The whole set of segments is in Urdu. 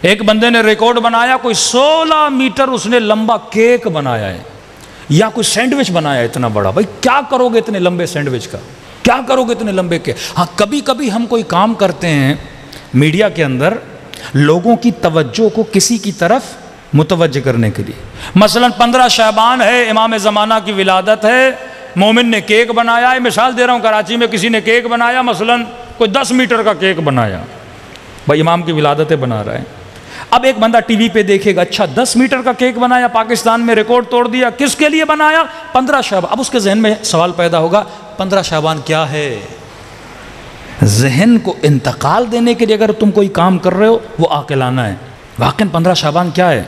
ایک بندے نے ریکارڈ بنایا، کوئی 16 میٹر اس نے لمبا کیک بنایا ہے، یا کوئی سینڈوچ بنایا اتنا بڑا. بھائی کیا کرو گے اتنے لمبے سینڈوچ کا؟ کیا کرو گے اتنے لمبے کے؟ ہاں کبھی کبھی ہم کوئی کام کرتے ہیں میڈیا کے اندر لوگوں کی توجہ کو کسی کی طرف متوجہ کرنے کے لیے. مثلا 15 شعبان ہے، امام زمانہ کی ولادت ہے، مومن نے کیک بنایا ہے. مثال دے رہا ہوں، کراچی میں کسی نے کیک بنایا، مثلا کوئی 10 میٹر کا کیک بنایا. بھائی امام کی ولادتیں بنا رہا ہے. اب ایک بندہ ٹی وی پہ دیکھے گا، اچھا 10 میٹر کا کیک بنایا، پاکستان میں ریکارڈ توڑ دیا، کس کے لیے بنایا؟ 15 شعبان. اب اس کے ذہن میں سوال پیدا ہوگا، 15 شعبان کیا ہے؟ ذہن کو انتقال دینے کے لیے اگر تم کوئی کام کر رہے ہو وہ عاقلانہ ہے. واقعاً 15 شعبان کیا ہے؟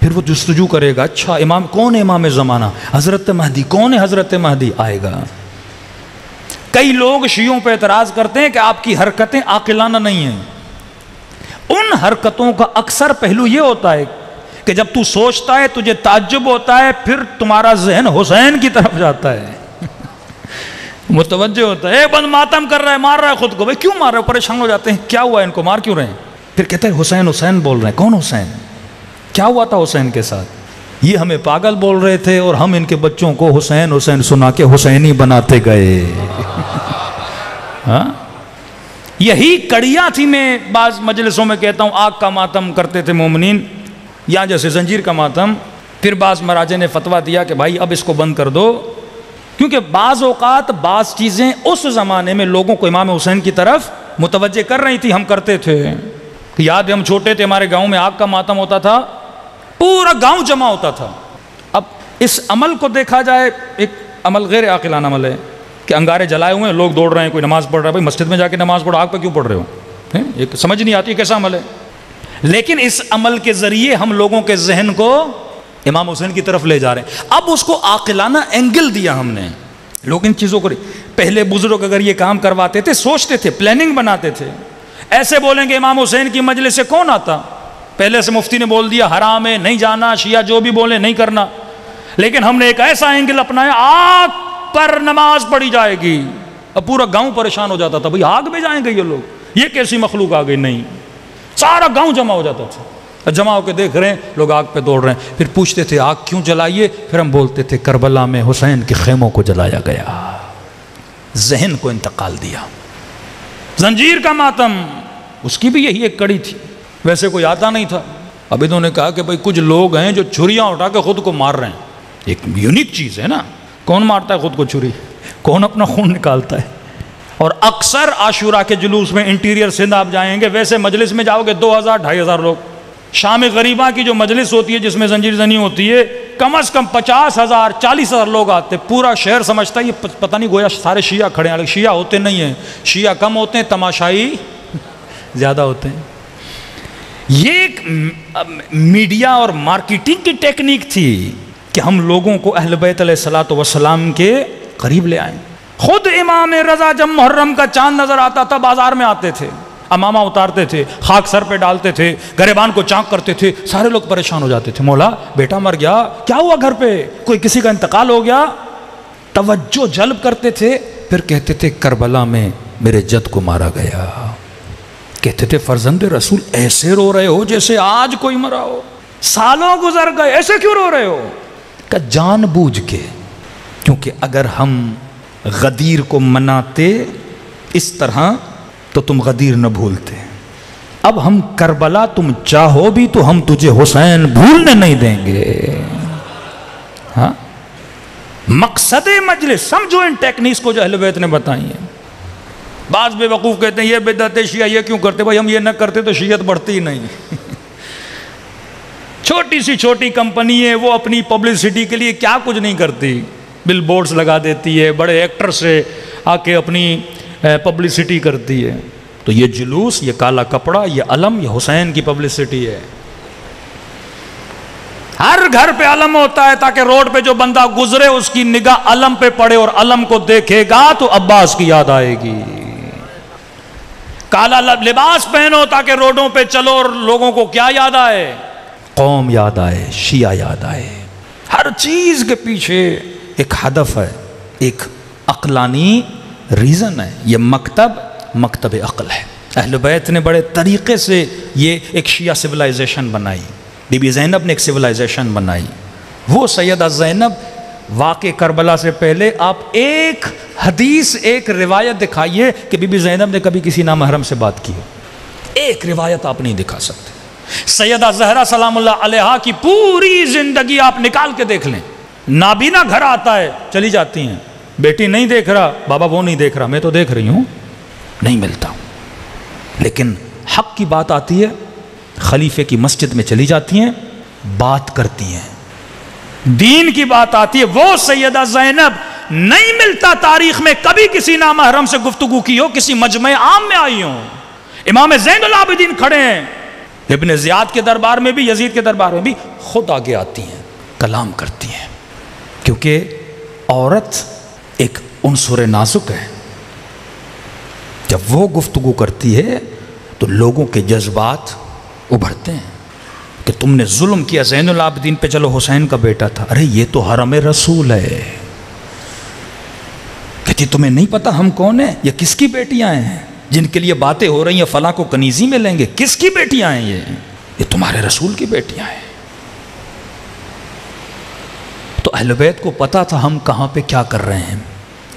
پھر وہ جستجو کرے گا، اچھا امام کون ہے؟ امام زمانہ حضرت مہدی. کون ہے حضرت مہدی؟ آئے گا. کئی لوگ شیعوں پہ اعتراض کرتے ہیں کہ آپ کی حرکتیں عاقلانہ نہیں ہیں. ان حرکتوں کا اکثر پہلو یہ ہوتا ہے کہ جب تو سوچتا ہے تجھے تعجب ہوتا ہے، پھر تمہارا ذہن حسین کی طرف جاتا ہے، متوجہ ہوتا ہے. ایک بند ماتم کر رہا ہے، مار رہا ہے خود کو. بھائی کیوں مار رہے ہو؟ پریشان ہو جاتے ہیں، کیا ہوا ان کو مار کیوں رہے ہیں؟ پھر کہتے ہیں حسین حسین بول رہے ہیں. کون حسین؟ کیا ہوا تھا حسین کے ساتھ؟ یہ ہمیں پاگل بول رہے تھے اور ہم ان کے بچوں کو حسین حسین سنا کے حسینی بناتے گئے. ہاں یہی کڑیاں تھی. میں بعض مجلسوں میں کہتا ہوں آگ کا ماتم کرتے تھے مومنین، یا جیسے زنجیر کا ماتم. پھر بعض مراجع نے فتویٰ دیا کہ بھائی اب اس کو بند کر دو، کیونکہ بعض اوقات بعض چیزیں اس زمانے میں لوگوں کو امام حسین کی طرف متوجہ کر رہی تھی. ہم کرتے تھے، یاد ہے ہم چھوٹے تھے، ہمارے گاؤں میں آگ کا ماتم ہوتا تھا، پورا گاؤں جمع ہوتا تھا. اب اس عمل کو دیکھا جائے، ایک عمل غیر عاقلانہ عمل ہے کہ انگارے جلائے ہوئے ہیں، لوگ دوڑ رہے ہیں، کوئی نماز پڑھ رہا ہے. بھائی مسجد میں جا کے نماز پڑھو، آگ پہ کیوں پڑھ رہے ہو؟ ایک سمجھ نہیں آتی کیسا عمل ہے. لیکن اس عمل کے ذریعے ہم لوگوں کے ذہن کو امام حسین کی طرف لے جا رہے ہیں. اب اس کو عاقلانہ اینگل دیا ہم نے. لوگ ان چیزوں کو، پہلے بزرگ اگر یہ کام کرواتے تھے، سوچتے تھے، پلاننگ بناتے تھے. ایسے بولیں گے امام حسین کی مجلس سے کون آتا؟ پہلے سے مفتی نے بول دیا حرام ہے، نہیں جانا، شیعہ جو بھی بولے نہیں کرنا. لیکن ہم نے ایک ایسا اینگل اپنایا، آگ پر نماز پڑھی جائے گی. اب پورا گاؤں پریشان ہو جاتا تھا، بھئی آگ میں جائیں گے یہ لوگ، یہ کیسی مخلوق آ گئی؟ نہیں، سارا گاؤں جمع ہو جاتا تھا. جمع ہو کے دیکھ رہے ہیں لوگ آگ پہ دوڑ رہے ہیں. پھر پوچھتے تھے آگ کیوں جلائیے؟ پھر ہم بولتے تھے کربلا میں حسین کے خیموں کو جلایا گیا. ذہن کو انتقال دیا. زنجیر کا ماتم، اس کی بھی یہی ایک کڑی تھی. ویسے کوئی آتا نہیں تھا. اب انہوں نے کہا کہ بھئی کچھ لوگ ہیں جو چھریاں اٹھا کے خود کو مار رہے ہیں. ایک یونیک چیز ہے نا، کون مارتا ہے خود کو چھری؟ کون اپنا خون نکالتا ہے؟ اور اکثر عاشورہ کے جلوس میں انٹیریئر سندھ آپ جائیں گے، ویسے مجلس میں جاؤ گے 2000-2500 لوگ. شام غریبہ کی جو مجلس ہوتی ہے جس میں زنجیر زنی ہوتی ہے، کم از کم 50,000-40,000 لوگ آتے. پورا شہر سمجھتا ہے یہ پتہ نہیں گویا سارے شیعہ کھڑے ہیں. شیعہ ہوتے نہیں ہیں، شیعہ کم ہوتے ہیں، تماشائی زیادہ ہوتے ہیں. یہ ایک میڈیا اور مارکیٹنگ کی ٹیکنیک تھی کہ ہم لوگوں کو اہل بیت علیہ الصلوۃ والسلام کے قریب لے آئیں. خود امام رضا جب محرم کا چاند نظر آتا تھا بازار میں آتے تھے، امامہ اتارتے تھے، خاک سر پہ ڈالتے تھے، گریبان کو چانک کرتے تھے. سارے لوگ پریشان ہو جاتے تھے، مولا بیٹا مر گیا، کیا ہوا گھر پہ؟ کوئی کسی کا انتقال ہو گیا؟ توجہ جلب کرتے تھے. پھر کہتے تھے کربلا میں میرے جد کو مارا گیا. کہتے تھے فرزند رسول ایسے رو رہے ہو جیسے آج کوئی مرا ہو، سالوں گزر گئے، ایسے کیوں رو رہے ہو؟ کہ جان بوجھ کے، کیونکہ اگر ہم غدیر کو مناتے اس طرح تو تم غدیر نہ بھولتے. اب ہم کربلا تم چاہو بھی تو ہم تجھے حسین بھولنے نہیں دیں گے. ہاں مقصد مجلس سمجھو ان ٹیکنیکس کو جو اہل بیت نے بتائی ہیں. بعض بے وقوف کہتے ہیں یہ بدعت شیعہ یہ کیوں کرتے؟ بھائی ہم یہ نہ کرتے تو شیعت بڑھتی ہی نہیں. چھوٹی سی چھوٹی کمپنی ہے، وہ اپنی پبلسٹی کے لیے کیا کچھ نہیں کرتی، بل بورڈز لگا دیتی ہے، بڑے ایکٹر سے آ کے اپنی پبلسٹی کرتی ہے. تو یہ جلوس، یہ کالا کپڑا، یہ علم، یہ حسین کی پبلسٹی ہے. ہر گھر پہ علم ہوتا ہے تاکہ روڈ پہ جو بندہ گزرے اس کی نگاہ علم پہ پڑے اور علم کو دیکھے گا تو عباس کی یاد آئے گی. کالا لباس پہنو تاکہ روڈوں پہ چلو اور لوگوں کو کیا یاد آئے؟ قوم یاد آئے، شیعہ یاد آئے. ہر چیز کے پیچھے ایک ہدف ہے، ایک عقلانی ریزن ہے. یہ مکتب عقل ہے. اہل بیت نے بڑے طریقے سے یہ ایک شیعہ سویلائزیشن بنائی، بی بی زینب نے ایک سویلائزیشن بنائی۔ وہ سیدہ زینب واقع کربلا سے پہلے آپ ایک حدیث، ایک روایت دکھائیے کہ بی بی زینب نے کبھی کسی نامحرم سے بات کی ہو، ایک روایت آپ نہیں دکھا سکتے۔ سیدہ زہرا سلام اللہ علیہا کی پوری زندگی آپ نکال کے دیکھ لیں، نابینا گھر آتا ہے چلی جاتی ہیں، بیٹی نہیں دیکھ رہا، بابا وہ نہیں دیکھ رہا، میں تو دیکھ رہی ہوں، نہیں ملتا۔ لیکن حق کی بات آتی ہے، خلیفے کی مسجد میں چلی جاتی ہیں، بات کرتی ہیں، دین کی بات آتی ہے۔ وہ سیدہ زینب نہیں ملتا تاریخ میں کبھی کسی نامحرم سے گفتگو کی ہو، کسی مجمع عام میں آئی ہوں۔ امام زین العابدین کھڑے ہیں، ابن زیاد کے دربار میں بھی، یزید کے دربار میں بھی خود آگے آتی ہیں، کلام کرتی ہیں، کیونکہ عورت ایک عنصر نازک ہے، جب وہ گفتگو کرتی ہے تو لوگوں کے جذبات ابھرتے ہیں کہ تم نے ظلم کیا زین العابدین پہ، چلو حسین کا بیٹا تھا، ارے یہ تو حرم رسول ہے، کہتی تمہیں نہیں پتا ہم کون ہیں، یہ کس کی بیٹیاں ہیں جن کے لیے باتیں ہو رہی ہیں فلاں کو کنیزی میں لیں گے، کس کی بیٹیاں ہیں یہ تمہارے رسول کی بیٹیاں ہیں۔ تو اہل بیت کو پتا تھا ہم کہاں پہ کیا کر رہے ہیں۔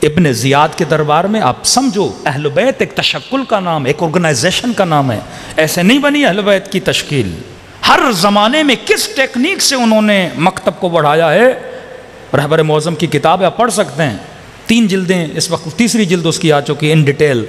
ابن زیاد کے دربار میں آپ سمجھو، اہل بیت ایک تشکل کا نام، ایک آرگنائزیشن کا نام ہے، ایسے نہیں بنی اہل بیت کی تشکیل۔ ہر زمانے میں کس ٹیکنیک سے انہوں نے مکتب کو بڑھایا ہے، رہبر معظم کی کتاب آپ پڑھ سکتے ہیں، 3 جلدیں، اس وقت تیسری جلد اس کی آ چکی ہے ان ڈیٹیل۔